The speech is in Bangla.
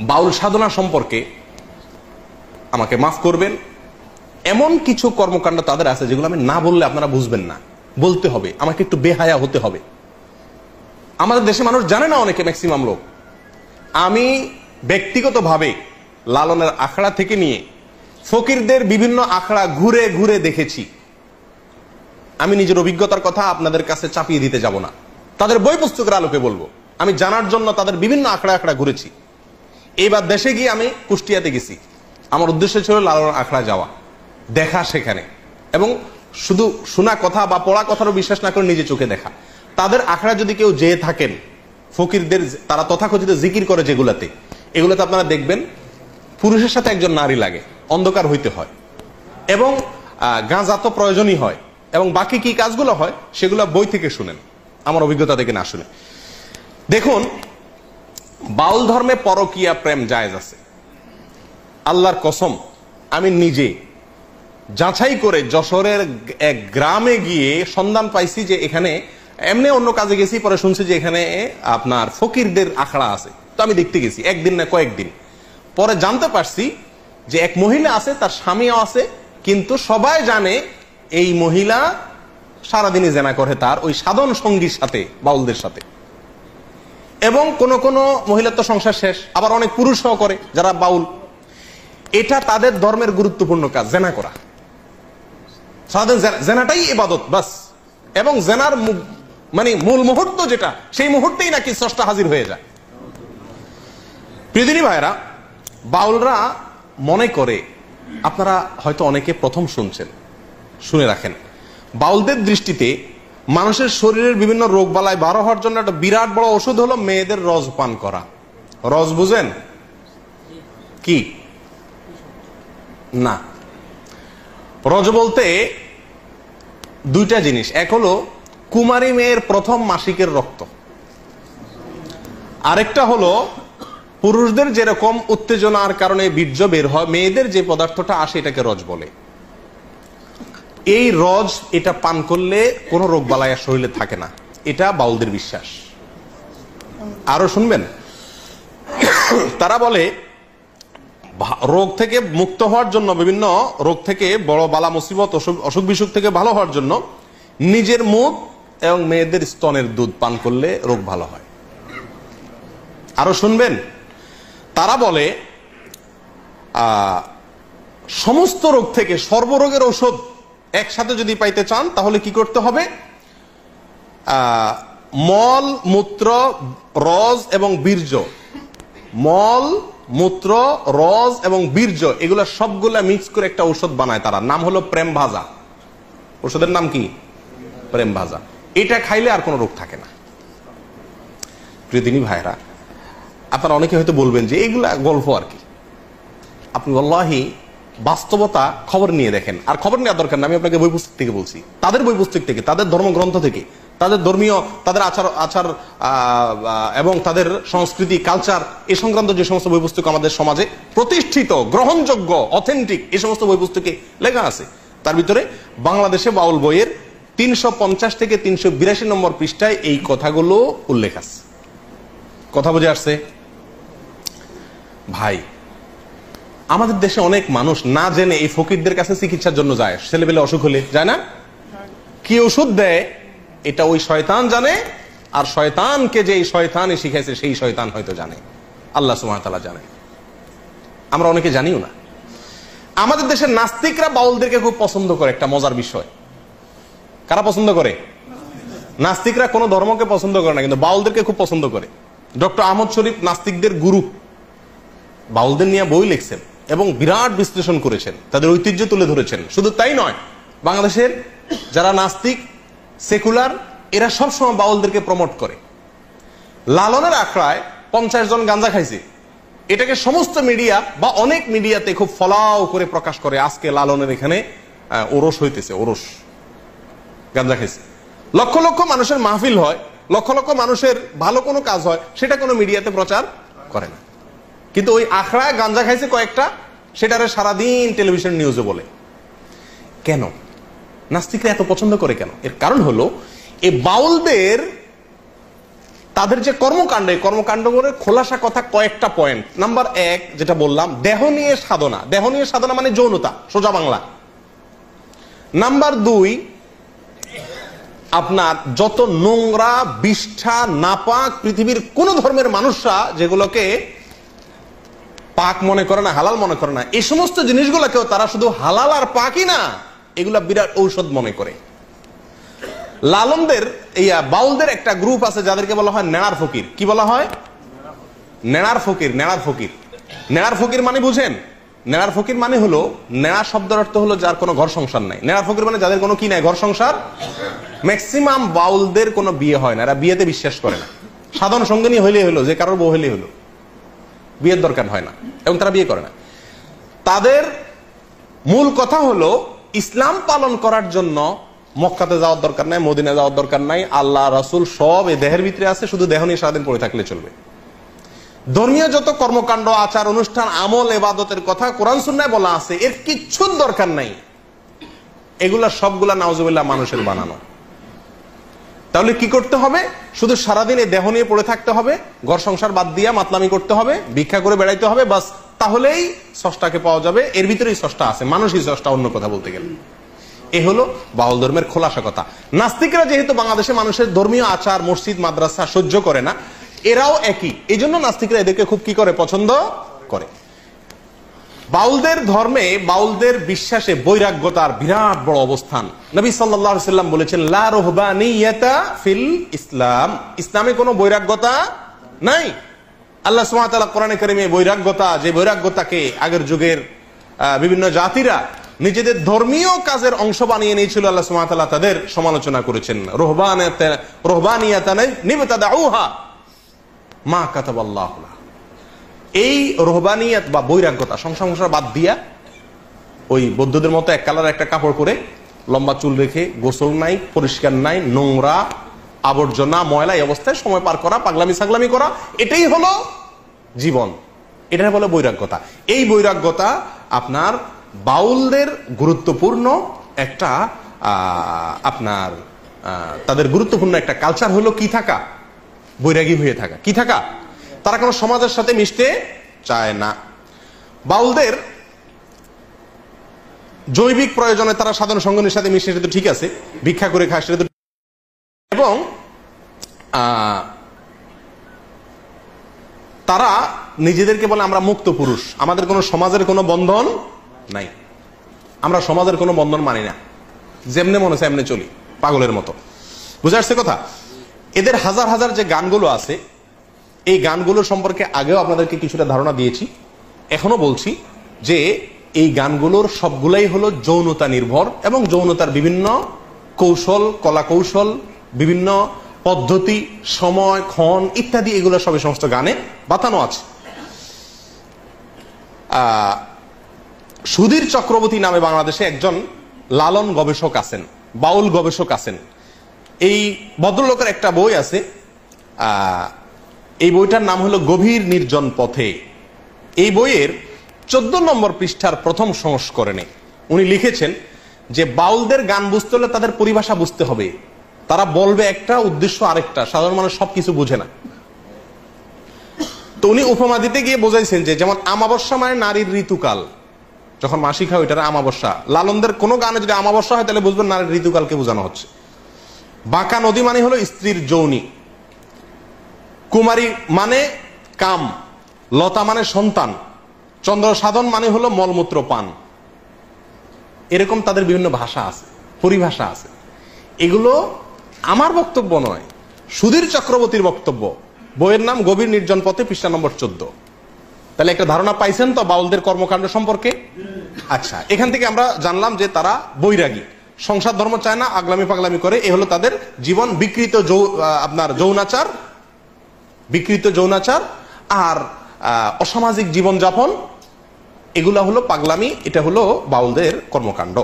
বাউল সাধনা সম্পর্কে আমাকে মাফ করবেন, এমন কিছু কর্মকাণ্ড তাদের আছে যেগুলো আমি না বললে আপনারা বুঝবেন না, বলতে হবে, আমাকে একটু বেহায়া হতে হবে। আমাদের দেশে মানুষ জানে না, অনেকে ম্যাক্সিমাম লোক। আমি ব্যক্তিগতভাবে লালনের আখড়া থেকে নিয়ে ফকিরদের বিভিন্ন আখড়া ঘুরে ঘুরে দেখেছি। আমি নিজের অভিজ্ঞতার কথা আপনাদের কাছে চাপিয়ে দিতে যাব না, তাদের বই পুস্তকের আলোকে বলবো। আমি জানার জন্য তাদের বিভিন্ন আখড়া আখড়া ঘুরেছি। এইবার দেশে গিয়ে আমি কুষ্টিয়াতে গেছি। আমার উদ্দেশ্য ছিল লালনের আখড়া যাওয়া, দেখা সেখানে, এবং শুধু শোনা কথা বা পড়া কথারও বিশ্বাস না করে নিজে চোখে দেখা। তাদের আখড়া যদি কেউ যেয়ে থাকেন, ফকিরদের তারা তথাকথিত জিকির করে যেগুলাতে, এগুলোতে আপনারা দেখবেন পুরুষের সাথে একজন নারী লাগে, অন্ধকার হইতে হয়, এবং গাঁজা তো প্রয়োজনই হয়, এবং বাকি কি কাজগুলো হয় সেগুলো বই থেকে শুনেন, আমার অভিজ্ঞতা থেকে না শুনে। দেখুন, বাউল ধর্মে পরকীয়া প্রেম জায়েজ আছে। আল্লাহর কসম, আমি নিজে যাচাই করে যশোরের এক গ্রামে গিয়ে সন্ধান পাইছি যে এখানে, এমনি অন্য কাজে গেছি, পরে শুনছি যে এখানে আপনার ফকিরদের আখড়া আছে। তো আমি দেখতে গেছি, একদিন না কয়েকদিন পরে জানতে পারছি যে এক মহিলা আছে, তার স্বামীও আছে, কিন্তু সবাই জানে এই মহিলা সারাদিনই জেনা করে তার ওই সাধন সঙ্গীর সাথে, বাউলদের সাথে। এবং কোন কোন মহিলার তো সংসার শেষ, আবার অনেক পুরুষও করে যারা বাউল। এটা তাদের ধর্মের গুরুত্বপূর্ণ কাজ, জেনা করা। সারাদিন জেনাটাই ইবাদত বাস, এবং জেনার মানে মূল মুহূর্ত যেটা, সেই মুহূর্তেই নাকি স্রষ্টা হাজির হয়ে যায়। প্রিয়দিনী ভাইরা, বাউলরা মনে করে, আপনারা হয়তো অনেকে প্রথম শুনছেন, শুনে রাখেন, বাউলদের দৃষ্টিতে মানুষের শরীরের বিভিন্ন রোগ বালাই বারো হওয়ার জন্য একটা বিরাট বড় ওষুধ হলো মেয়েদের রস পান করা। রস বুঝেন কি? না, রজ বলতে দুইটা জিনিস। এক হলো কুমারী মেয়ের প্রথম মাসিকের রক্ত, আরেকটা হলো পুরুষদের যেরকম উত্তেজনার কারণে বীর্য বের হয়, মেয়েদের যে পদার্থটা আসে এটাকে রজ বলে। এই রজ, এটা পান করলে কোনো রোগ বালাই শরীরে থাকে না, এটা বাউলদের বিশ্বাস। আরো শুনবেন, তারা বলে রোগ থেকে মুক্ত হওয়ার জন্য, বিভিন্ন রোগ থেকে, বড় বালা মুসিবত অসুখ বিসুখ থেকে ভালো হওয়ার জন্য নিজের মুখ এবং মেয়েদের স্তনের দুধ পান করলে রোগ ভালো হয়। আরো শুনবেন, তারা বলে সমস্ত রোগ থেকে সর্বরোগের ঔষধ একসাথে যদি পাইতে চান তাহলে কি করতে হবে? মল, মূত্র, রজ এবং বীর্য, মল, মূত্র, রজ এবং বীর্য, এগুলা সবগুলা মিক্স করে একটা ঔষধ বানায় তারা, নাম হলো প্রেম ভাজা। ওষুধের নাম কি? প্রেম ভাজা। এটা খাইলে আর কোনো রোগ থাকে না। প্রিয়দিনী ভাইরা, আপনারা অনেকে হয়তো বলবেন যে এগুলা গল্প আর কি। আপনি আল্লাহি বাস্তবতা খবর নিয়ে দেখেন, আর খবর নেওয়ার দরকার না, আমি আপনাকে বই পুস্তক থেকে বলছি, তাদের বই পুস্তক থেকে, তাদের ধর্মগ্রন্থ থেকে, তাদের ধর্মীয়, তাদের আচার এবং তাদের সংস্কৃতি, কালচার, এ সংক্রান্ত যে সমস্ত বই পুস্তক আমাদের সমাজে প্রতিষ্ঠিত, গ্রহণযোগ্য, অথেন্টিক, এই সমস্ত বই পুস্তকে লেখা আছে। তার ভিতরে বাংলাদেশে বাউল বইয়ের 350 থেকে 382 নম্বর পৃষ্ঠায় এই কথাগুলো উল্লেখ আছে। কথা বুঝে আসছে ভাই? আমাদের দেশে অনেক মানুষ না জেনে এই ফকিরদের কাছে চিকিৎসার জন্য যায়, ছেলেবেলে অসুখ হলে যায় না, কি ওষুধ দেয় এটা ওই শয়তান জানে, আর শয়তানকে যে শয়তানই শিখাইছে সেই শয়তান হয়তো জানে, আল্লাহ সুবহানাহু ওয়া তাআলা জানে, আমরা অনেকে জানিও না। আমাদের দেশের নাস্তিকরা বাউলদেরকে খুব পছন্দ করে, একটা মজার বিষয়। কারা পছন্দ করে? নাস্তিকরা কোনো ধর্মকে পছন্দ করে না, কিন্তু বাউলদেরকে খুব পছন্দ করে। ডক্টর আহমদ শরীফ নাস্তিকদের গুরু, বাউলদের নিয়ে বই লিখছেন এবং বিরাট বিশ্লেষণ করেছেন, তাদের ঐতিহ্য তুলে ধরেছেন। শুধু তাই নয়, বাংলাদেশের যারা নাস্তিক, সেকুলার, এরা সবসময় বাউলদেরকে প্রমোট করে। লালনের আখড়ায় 50 জন গাঁজা খাইছে, এটাকে সমস্ত মিডিয়া বা অনেক মিডিয়াতে খুব ফলাও করে প্রকাশ করে, আজকে লালনের এখানে ওরস হইতেছে, ওরস, গাঁজা খাইছে। লক্ষ লক্ষ মানুষের মাহফিল হয়, লক্ষ লক্ষ মানুষের ভালো কোনো কাজ হয়, সেটা কোনো মিডিয়াতে প্রচার করে না। কিন্তু ওই আখড়ায় গাঁজা খাইছে কয়েকটা, সেটারে সারাদিন টেলিভিশন নিউজে বলে। কেন নাস্তিকরা এত পছন্দ করে কেন? এর কারণ হলো এই বাউলদের তাদের যে কর্মকাণ্ড, এই কর্মকাণ্ড করে খোলাসা কথা কয়েকটা পয়েন্ট। নাম্বার 1 যেটা বললাম, দেহ নিয়ে সাধনা। দেহ নিয়ে সাধনা মানে যৌনতা, সোজা বাংলা। নাম্বার 2, আপনার যত নোংরা, বিষ্ঠা, নাপাক পৃথিবীর কোন ধর্মের মানুষরা যেগুলোকে পাক মনে করে না, হালাল মনে করে না, এই সমস্ত জিনিসগুলোকেও তারা শুধু হালাল আর পাকই না, এগুলা বিরাট ঔষধ মনে করে। লালনদের বাউলদের একটা গ্রুপ আছে যাদেরকে বলা হয় নেড়ার ফকির। কি বলা হয়? নেড়ার ফকির। নেড়ার ফকির, নেড়ার ফকির মানে বুঝেন? নেড়ার ফকির মানে হলো, নেড়া শব্দের অর্থ হলো যার কোনো ঘর সংসার নাই। নেড়ার ফকির মানে যাদের কোনো কি নাই, ঘর সংসার। ম্যাক্সিমাম বাউলদের কোনো বিয়ে হয় না, এরা বিয়েতে বিশ্বাস করে না। সাধারণ সঙ্গিনী হইলেই হলো, যে কারোর বউ হইলেই হলো, বিয়ের দরকার হয় না, এবং তারা বিয়ে করে না। তাদের মূল কথা হলো ইসলাম পালন করার জন্য মক্কাতে যাওয়ার দরকার নাই, মদিনা যাওয়ার দরকার নাই, আল্লাহ রাসূল সব এই দেহের ভিতরে আছে, শুধু দেহ নিয়ে সারাদিন পড়ে থাকলে চলবে। ধর্মীয় যত কর্মকাণ্ড, আচার অনুষ্ঠান, আমল, ইবাদতের কথা কোরআন সুন্নাহয় বলা আছে, এর কিচ্ছুর দরকার নাই। এগুলা সবগুলা নাউজুবিল্লাহ মানুষের বানানো। তাহলে কি করতে হবে? শুধু সারাদিন এই দেহ নিয়ে পড়ে থাকতে হবে, ঘর সংসার বাদ দিয়া মাতলামি করতে হবে, ভিক্ষা করে বেড়াইতে হবে, বাস। তাহলেই স্রষ্টাকে পাওয়া যাবে। এর ভিতরেই স্রষ্টা আছে, মানুষই স্রষ্টা, অন্য কথা বলতে গেলে। এ হলো বাউল ধর্মের খোলাসা কথা। নাস্তিকরা যেহেতু বাংলাদেশে মানুষের ধর্মীয় আচার, মসজিদ, মাদ্রাসা সহ্য করে না, এরাও একই। এই জন্য নাস্তিকরা এদেরকে খুব কি করে, পছন্দ করে। বাউলদের ধর্মে, বাউলদের বিশ্বাসে বৈরাগ্যতার বিরাট বড় অবস্থান। নবী সাল্লাল্লাহু আলাইহি ওয়াসাল্লাম বলেছেন, লা রুহবানিয়াতা ফিল ইসলাম। ইসলামে কোনো বৈরাগ্যতা নাই। আল্লাহ সুবহানাহু ওয়া তাআলা কোরআনে কারীমে বৈরাগ্যতা, যে বৈরাগ্যতাকে আগের যুগের বিভিন্ন জাতিরা নিজেদের ধর্মীয় কাজের অংশ বানিয়ে নিয়েছিল, আল্লাহ সুবহানাহু ওয়া তাআলা তাদের সমালোচনা করেছেন। রুহবানিয়াতান নিবতাদাউহা মা কাতাবাল্লাহু লাহু। এই রুহবানিয়াত বা বৈরাগ্যতা, সংসার বাদ দিয়া ওই বৌদ্ধদের মতো এক কালার একটা কাপড় পরে, লম্বা চুল রেখে, গোসল নাই, পরিষ্কার নাই, নোংরা, আবর্জনা, ময়লা, এই অবস্থায় সময় পার করা, পাগলামি ছাগলামি করা, এটাই হলো জীবন। এটাই বলে বৈরাগ্যতা। এই বৈরাগ্যতা আপনার বাউলদের গুরুত্বপূর্ণ একটা আপনার তাদের গুরুত্বপূর্ণ একটা কালচার হলো কি থাকা, বৈরাগী হয়ে থাকা। কি থাকা? তারা কোনো সমাজের সাথে মিশতে চায় না। বাউলদের জৈবিক প্রয়োজনে তারা সাধারণ সঙ্গীর সাথে মিশে, সেটা তো ঠিক আছে, ভিক্ষা করে খায়, সেটা তো, এবং তারা নিজেদেরকে বলে আমরা মুক্ত পুরুষ, আমাদের কোনো সমাজের কোনো বন্ধন নাই, আমরা সমাজের কোনো বন্ধন মানি না, যেমনে মনে হচ্ছে এমনি চলি, পাগলের মতো। বুঝে আসছে কথা? এদের হাজার হাজার যে গানগুলো আছে, এই গানগুলোর সম্পর্কে আগেও আপনাদেরকে কিছুটা ধারণা দিয়েছি, এখনো বলছি যে এই গানগুলোর সবগুলাই হলো যৌনতা নির্ভর, এবং যৌনতার বিভিন্ন কৌশল, কলা কৌশল, বিভিন্ন পদ্ধতি, সময়, ক্ষণ ইত্যাদি, এগুলো সব সমস্ত গানে বাতানো আছে। সুধীর চক্রবর্তী নামে বাংলাদেশে একজন লালন গবেষক আছেন, বাউল গবেষক আছেন। এই ভদ্রলোকের একটা বই আছে, এই বইটার নাম হলো গভীর নির্জন পথে। এই বইয়ের 14 নম্বর পৃষ্ঠার প্রথম সংস্করণে উনি লিখেছেন যে বাউলদের গান বুঝতে হলে তাদের পরিভাষা বুঝতে হবে। তারা বলবে একটা, উদ্দেশ্য আরেকটা, সাধারণ মানুষ সবকিছু বুঝে না। তো উনি উপমা দিতে গিয়ে বোঝাইছেন যে, যেমন আমাবস্যা মানে নারীর ঋতুকাল, যখন মাসিক হয় ওইটার আমাবস্যা। লালনদের কোনো গানে যদি আমাবস্যা হয় তাহলে বুঝবেন নারীর ঋতুকালকে বোঝানো হচ্ছে। বাঁকা নদী মানে হলো স্ত্রীর যৌনি, কুমারী মানে কাম, লতা মানে সন্তান, চন্দ্র সাধন মানে হলো মলমূত্র পান। এরকম তাদের বিভিন্ন ভাষা আছে, পরিভাষা আছে। এগুলো আমার বক্তব্য নয়, সুধীর চক্রবর্তীর বক্তব্য। বইয়ের নাম গভীর নির্জন পথে, পৃষ্ঠা নম্বর 14। তাহলে একটা ধারণা পাইছেন তো বাউলদের কর্মকাণ্ড সম্পর্কে? আচ্ছা, এখান থেকে আমরা জানলাম যে তারা বৈরাগী, সংসার ধর্ম চায় না, আগলামি পাগলামি করে, এ হলো তাদের জীবন। বিকৃত আপনার যৌনাচার, বিকৃত যৌনাচার আর অসামাজিক জীবনযাপন, এগুলা হলো পাগলামি, এটা হলো বাউলদের কর্মকাণ্ড।